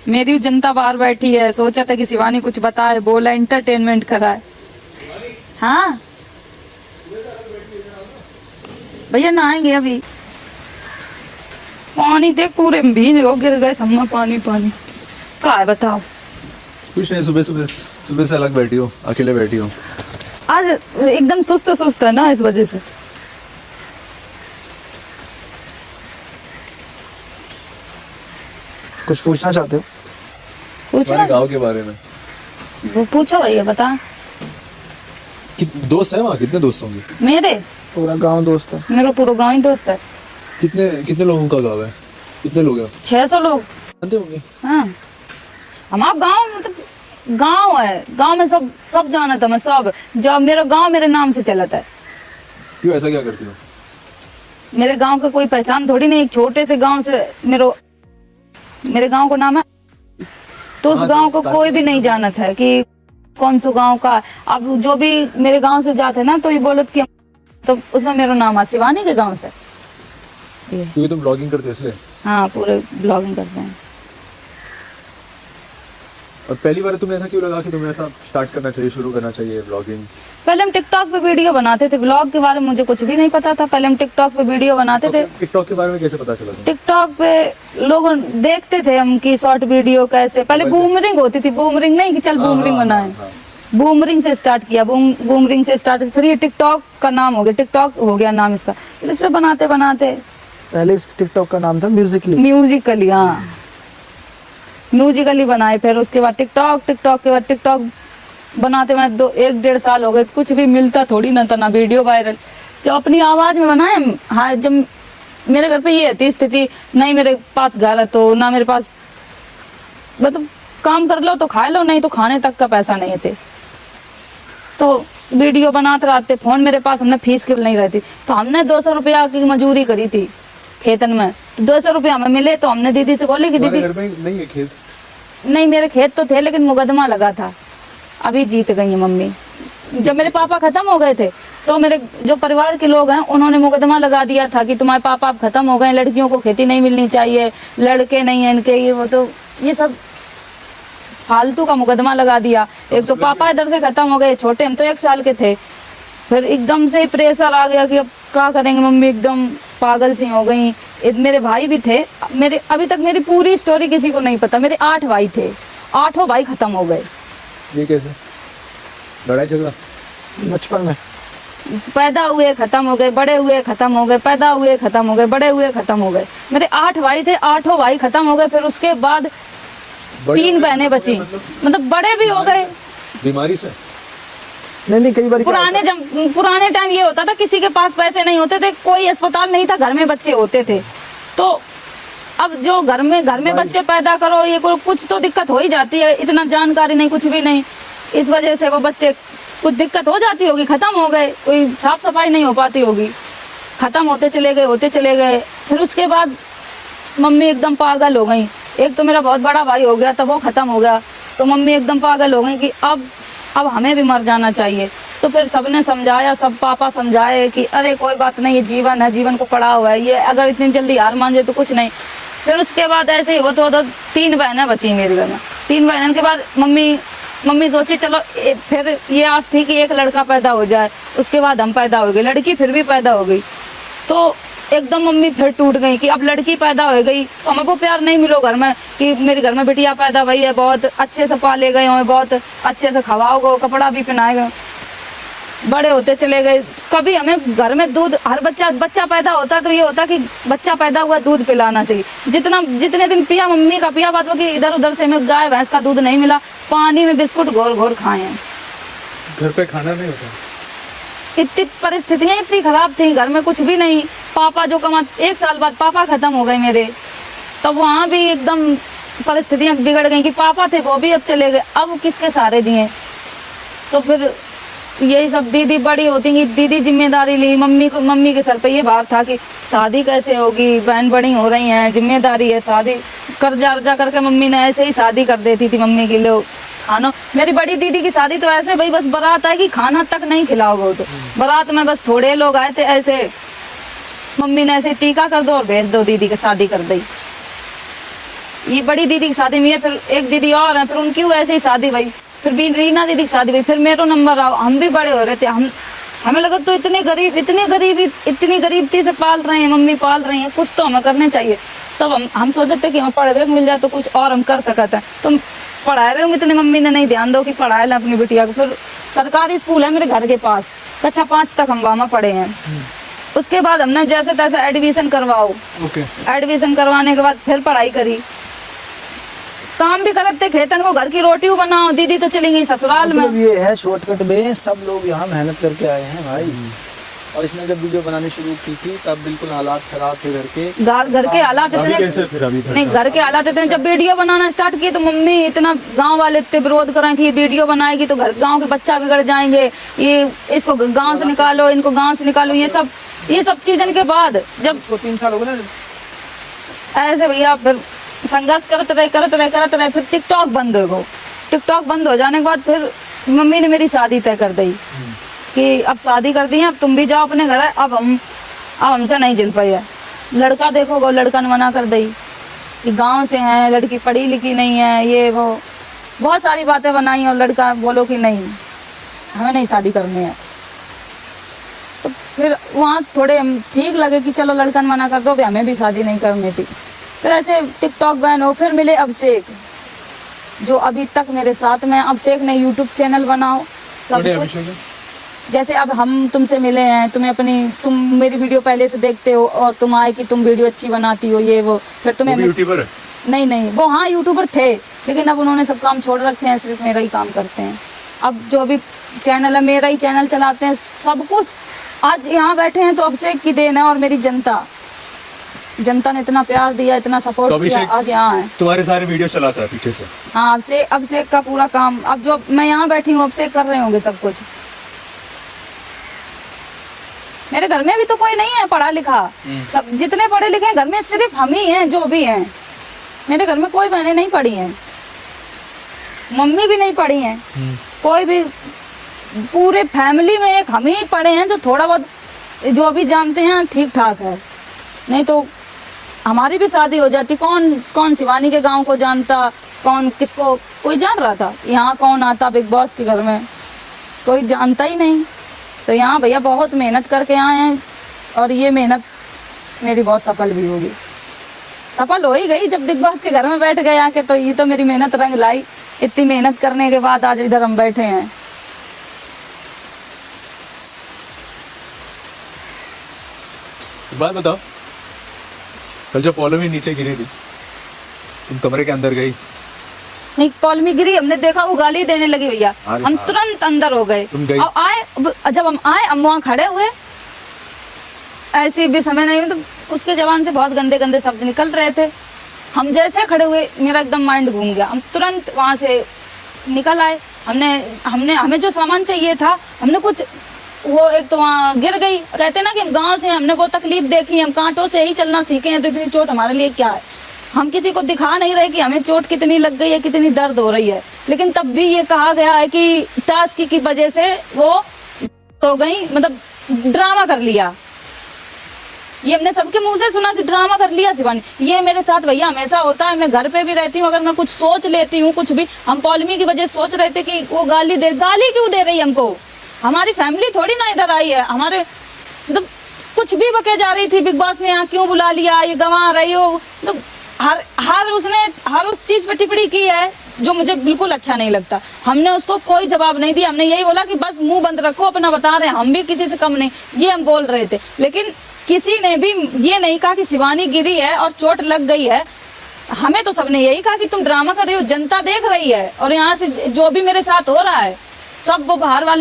मेरी जनता बाहर बैठी है, सोचा था कि शिवानी कुछ बताए, बोला एंटरटेनमेंट कराए। हाँ भैया नहाएंगे अभी। पानी देख पूरे भीग हो गिर गए सम्मा, पानी पानी का है बताओ। कुछ नहीं, सुबह सुबह सुबह से अलग बैठी हो, अकेले बैठी हो। आज एकदम सुस्त सुस्त है ना, इस वजह से। कुछ पूछना चाहते हो? पूछो हमारे गांव के बारे में। वो पूछो भैया बता। दोस्त है वहाँ? कितने दोस्त होंगे? मेरे पूरा गांव दोस्त है। मेरा पूरा गाँव ही दोस्त है। कितने कितने लोगों का गांव है? कितने लोग हैं? 600 लोग। जानते होंगे। हाँ हमारा गाँव मतलब गाँव है, गाँव में सब सब जाना था मैं, सब जब मेरा गाँव मेरे नाम से चला था। क्यों ऐसा क्या करती हो? मेरे गांव का कोई पहचान थोड़ी नहीं, एक छोटे से गांव से मेरे गांव को नाम है, तो उस गांव को कोई भी नहीं जानत है कि कौन सा गांव का। अब जो भी मेरे गांव से जाते ना तो ये बोलत कि तो उसमें मेरा नाम है शिवानी के गांव से। क्योंकि तुम ब्लॉगिंग करते हो इसलिए। हाँ पूरे ब्लॉगिंग करते हैं। और पहली बार तुम्हें ऐसा क्यों लगा कि तुम्हें ऐसा स्टार्ट करना चाहिए, शुरू करना चाहिए ब्लॉगिंग? पहले हम टिकटॉक पे वीडियो बनाते थे, ब्लॉग के बारे में मुझे कुछ भी नहीं पता था। पहले हम टिकटॉक पे वीडियो बनाते थे। टिकटॉक के बारे में कैसे पता चला तुम्हें? टिकटॉक पे लोग देखते थे हम की शॉर्ट वीडियो कैसे, पहले बूमरिंग होती थी, बूमरिंग नहीं कि चल बूमरिंग बनाए, बूमरिंग से स्टार्ट किया, बूमरिंग से स्टार्ट, फिर ये टिकटॉक का नाम हो गया, टिकटॉक हो गया नाम इसका। फिर इस पे बनाते बनाते पहले इस टिकटॉक का नाम था म्यूजिकली। म्यूजिकली, हाँ म्यूजिकली बनाए। फिर उसके बाद टिकटॉक, टिकटॉक के बाद टिकटॉक बनाते बनाते 1-1.5 साल हो गए। कुछ भी मिलता थोड़ी ना था, ना वीडियो वायरल। जब अपनी आवाज में बनाए, हाँ जब मेरे घर पे ये थी स्थिति, नहीं मेरे पास घर है तो ना मेरे पास, मतलब काम कर लो तो खा लो, नहीं तो खाने तक का पैसा नहीं थे, तो वीडियो बनाते रहते। फोन मेरे पास, हमने फीस की नहीं रहती, तो हमने 200 रुपया की मजूरी करी थी खेतन में, तो 200 रुपया हमें मिले, तो हमने दीदी से बोले कि दीदी, घर में नहीं है खेत? नहीं मेरे खेत तो थे लेकिन मुकदमा लगा था, अभी जीत गई है मम्मी। जब मेरे पापा खत्म हो गए थे तो मेरे जो परिवार के लोग हैं उन्होंने मुकदमा लगा दिया था कि तुम्हारे पापा अब खत्म हो गए, लड़कियों को खेती नहीं मिलनी चाहिए, लड़के नहीं है इनके, ये वो, तो ये सब फालतू का मुकदमा लगा दिया। एक तो पापा इधर से खत्म हो गए, छोटे हम तो 1 साल के थे, फिर एकदम से ही प्रेशर आ गया कि अब क्या करेंगे, मम्मी एकदम पागल सी हो गई। मेरे भाई भी थे, मेरे अभी तक मेरी पूरी स्टोरी किसी को नहीं पता। मेरे 8 भाई थे, 8 भाई खत्म हो गए। ये कैसे? लड़ाई झगड़ा? बचपन में पैदा हुए खत्म हो गए, बड़े हुए खत्म हो गए, पैदा हुए खत्म हो गए, बड़े हुए खत्म हो गए। मेरे 8 भाई थे, 8 भाई खत्म हो गए। फिर उसके बाद 3 बहनें बची, मतलब बड़े भी हो गए बीमारी से। नहीं कई बार पुराने टाइम ये होता था किसी के पास पैसे नहीं होते थे, कोई अस्पताल नहीं था, घर में बच्चे होते थे। तो अब जो घर में बच्चे पैदा करो, ये करो, कुछ तो दिक्कत हो ही जाती है, इतना जानकारी नहीं, कुछ भी नहीं, इस वजह से वो बच्चे कुछ दिक्कत हो जाती होगी, खत्म हो गए, कोई साफ सफाई नहीं हो पाती होगी, खत्म होते चले गए। फिर उसके बाद मम्मी एकदम पागल हो गई। एक तो मेरा बहुत बड़ा भाई हो गया, तब वो खत्म हो गया, तो मम्मी एकदम पागल हो गई कि अब हमें भी मर जाना चाहिए। तो फिर सबने समझाया, सब पापा समझाए कि अरे कोई बात नहीं, ये जीवन है, जीवन को पड़ा हुआ है, ये अगर इतनी जल्दी हार मान जाए तो कुछ नहीं। फिर उसके बाद ऐसे ही होता होता 3 बहनें बची मेरे घर में। 3 बहनों के बाद मम्मी सोची चलो फिर ये आस थी कि एक लड़का पैदा हो जाए, उसके बाद हम पैदा हो गए, लड़की फिर भी पैदा हो गई। तो एकदम मम्मी फिर टूट गई कि अब लड़की पैदा हो गई तो हमको प्यार नहीं मिलो घर में, कि मेरे घर में बिटिया पैदा हुई है, बहुत अच्छे से पाले गए हुए, बहुत अच्छे से खवाओ गए, कपड़ा भी पहनाए गए, बड़े होते चले गए। कभी हमें घर में दूध, हर बच्चा पैदा होता है तो ये होता कि बच्चा पैदा हुआ दूध पिलाना चाहिए, जितने दिन पिया मम्मी का पिया, बात कि इधर उधर से हमें गाय भैंस का दूध नहीं मिला, पानी में बिस्कुट घोर खाए हैं। घर पे खाना नहीं होता? इतनी परिस्थितियां इतनी खराब थी, घर में कुछ भी नहीं। पापा जो कमा, 1 साल बाद पापा खत्म हो गए मेरे, तब वहाँ भी एकदम परिस्थितियां बिगड़ गई कि पापा थे वो भी अब चले गए, अब किसके सहारे जिए। तो फिर यही सब, दीदी बड़ी होती गई, दीदी जिम्मेदारी ली, मम्मी के सर पे ये भार था कि शादी कैसे होगी, बहन बड़ी हो रही हैं, जिम्मेदारी है, शादी कर्जा करके मम्मी ने ऐसे ही शादी कर देती थी मम्मी के लिए। खाना, मेरी बड़ी दीदी की शादी तो ऐसे भाई बस बारात आएगी, खाना तक नहीं खिलाओगे, तो बारात में बस थोड़े लोग आए थे, ऐसे मम्मी ने ऐसे टीका कर दो और भेज दो, दीदी की शादी कर दी। ये बड़ी दीदी की शादी हुई है, फिर एक दीदी और है, फिर उनकी वैसे ही शादी हुई, फिर भी रीना दीदी की शादी हुई, फिर मेरा नंबर आओ, हम भी बड़े हो रहे थे। हमें लगा तो इतनी गरीबी से पाल रहे हैं, मम्मी पाल रही हैं, कुछ तो हमें करने चाहिए। तब हम सोच रहे थे कि हमें पढ़े हुए मिल जाए तो कुछ और हम कर सकते हैं। तो पढ़ाए हुए इतने मम्मी ने नहीं ध्यान दो कि पढ़ाए ला अपनी बिटिया को। फिर सरकारी स्कूल है मेरे घर के पास, कक्षा 5 तक हम वहाँ पढ़े हैं। उसके बाद हमने जैसे तैसे एडमिशन करवाओ, ओके। एडमिशन करवाने के बाद फिर पढ़ाई करी, काम भी करते खेतन को, घर की रोटी बनाओ। दीदी तो चली गई ससुराल में। मतलब ये है शॉर्टकट में सब लोग यहाँ मेहनत करके आए हैं भाई। और इसने जब वीडियो बनानी शुरू की थी तब बिल्कुल हालात खराब थे घर के। घर के हालात अभी इतने कैसे फिर अभी नहीं, घर के हालात इतने, जब वीडियो बनाना स्टार्ट किए तो मम्मी इतना, गांव वाले इतने विरोध करें कि ये वीडियो बनाएगी तो गांव के बच्चा बिगड़ जाएंगे, ये इसको गांव से निकालो, इनको गांव से निकालो। ये सब चीजन के बाद जब इसको 3 साल हो गए ना। ऐसे भैया फिर संघर्ष करते रहे, फिर टिकटॉक बंद हो गो। टिकटॉक बंद हो जाने के बाद फिर मम्मी ने मेरी शादी तय कर दी कि अब शादी कर दी है, अब तुम भी जाओ अपने घर। अब हमसे नहीं झेल पाई है। लड़का देखो, लड़का ने मना कर दी कि गांव से है, लड़की पढ़ी लिखी नहीं है, ये वो बहुत सारी बातें बनाई, और लड़का बोलो कि नहीं हमें नहीं शादी करनी है। तो फिर वहाँ थोड़े हम ठीक लगे कि चलो लड़का ने मना कर दो, हमें भी शादी नहीं करनी थी। फिर ऐसे टिकटॉक बैन हो, फिर मिले अभिषेक जो अभी तक मेरे साथ में। अभिषेक ने यूट्यूब चैनल बनाओ सब कुछ, जैसे अब हम तुमसे मिले हैं, तुम मेरी वीडियो पहले से देखते हो और तुम आए कि तुम वीडियो अच्छी बनाती हो, ये वो, फिर तुम्हें यूट्यूबर है? नहीं, वो हाँ यूट्यूबर थे, लेकिन अब उन्होंने सब काम छोड़ रखे हैं, सिर्फ मेरा ही काम करते हैं। अब जो भी चैनल है मेरा ही चैनल चलाते हैं, सब कुछ। आज यहाँ बैठे हैं तो अभिषेक की देन है, और मेरी जनता ने इतना प्यार दिया, इतना सपोर्ट किया, आज यहाँ है। तुम्हारे सारे वीडियो चलाता है पीछे से? हाँ, अभिषेक का पूरा काम, अब जो मैं यहाँ बैठी हूँ अभिषेक कर रहे होंगे सब कुछ। मेरे घर में भी तो कोई नहीं है पढ़ा लिखा, सब जितने पढ़े लिखे हैं घर में सिर्फ हम ही हैं जो भी हैं। मेरे घर में कोई बहनें नहीं पढ़ी हैं, मम्मी भी नहीं पढ़ी हैं, कोई भी, पूरे फैमिली में एक हम ही पढ़े हैं जो थोड़ा बहुत जो भी जानते हैं ठीक ठाक है। नहीं तो हमारी भी शादी हो जाती, कौन शिवानी के गांव को जानता, कौन किसको कोई जान रहा था। यहाँ कौन आता बिग बॉस के घर में, कोई जानता ही नहीं। तो यहाँ भैया बहुत मेहनत करके आए हैं, और ये मेहनत मेरी बहुत सफल भी होगी, सफल हो ही गई जब बिग बॉस के घर में बैठ गए आके। तो ये तो मेरी मेहनत रंग लाई, इतनी मेहनत करने के बाद आज इधर हम बैठे हैं। बात बताओ, कल जो पॉलो में नीचे गिरी थी, तुम कमरे के अंदर गई? नहीं, कॉलमी गिरी, हमने देखा वो गाली देने लगी भैया, हम तुरंत अंदर हो गए। अब आए, जब हम आए हम वहाँ खड़े हुए, ऐसे भी समय नहीं, तो उसके जबान से बहुत गंदे गंदे शब्द निकल रहे थे। हम जैसे खड़े हुए मेरा एकदम माइंड घूम गया, हम तुरंत वहाँ से निकल आए। हमें जो सामान चाहिए था, हमने कुछ, वो एक तो वहाँ गिर गई। कहते ना कि हम गाँव से, हमने वो तकलीफ देखी, हम कांटों से ही चलना सीखे हैं, तो इतनी चोट हमारे लिए क्या है। हम किसी को दिखा नहीं रहे कि हमें चोट कितनी लग गई है, कितनी दर्द हो रही है, लेकिन तब भी ये कहा गया है कि टास्क की वजह से वो हो गई, मतलब ड्रामा कर लिया। ये हमने सबके मुंह से सुना कि ड्रामा कर लिया शिवानी। ये मेरे साथ भैया हमेशा होता है, मैं घर पे भी रहती हूँ, अगर मैं कुछ सोच लेती हूँ कुछ भी, हम पॉलमी की वजह से सोच रहे थे कि वो गाली क्यों दे रही है हमको, हमारी फैमिली थोड़ी ना इधर आई है, हमारे मतलब कुछ भी बके जा रही थी, बिग बॉस ने यहाँ क्यों बुला लिया, ये गंवा रही हो, मतलब उसने हर उस चीज पे टिप्पणी की है जो मुझे बिल्कुल अच्छा नहीं लगता। हमने उसको कोई जवाब नहीं दिया, हमने यही बोला कि बस मुंह बंद रखो, अपना बता रहे हैं, हम भी किसी से कम नहीं, ये हम बोल रहे थे। लेकिन किसी ने भी ये नहीं कहा कि शिवानी गिरी है और चोट लग गई है। हमें तो सबने यही कहा कि तुम ड्रामा कर रही हो, जनता देख रही है, और यहाँ से जो भी मेरे साथ हो रहा है सब वो बाहर वाले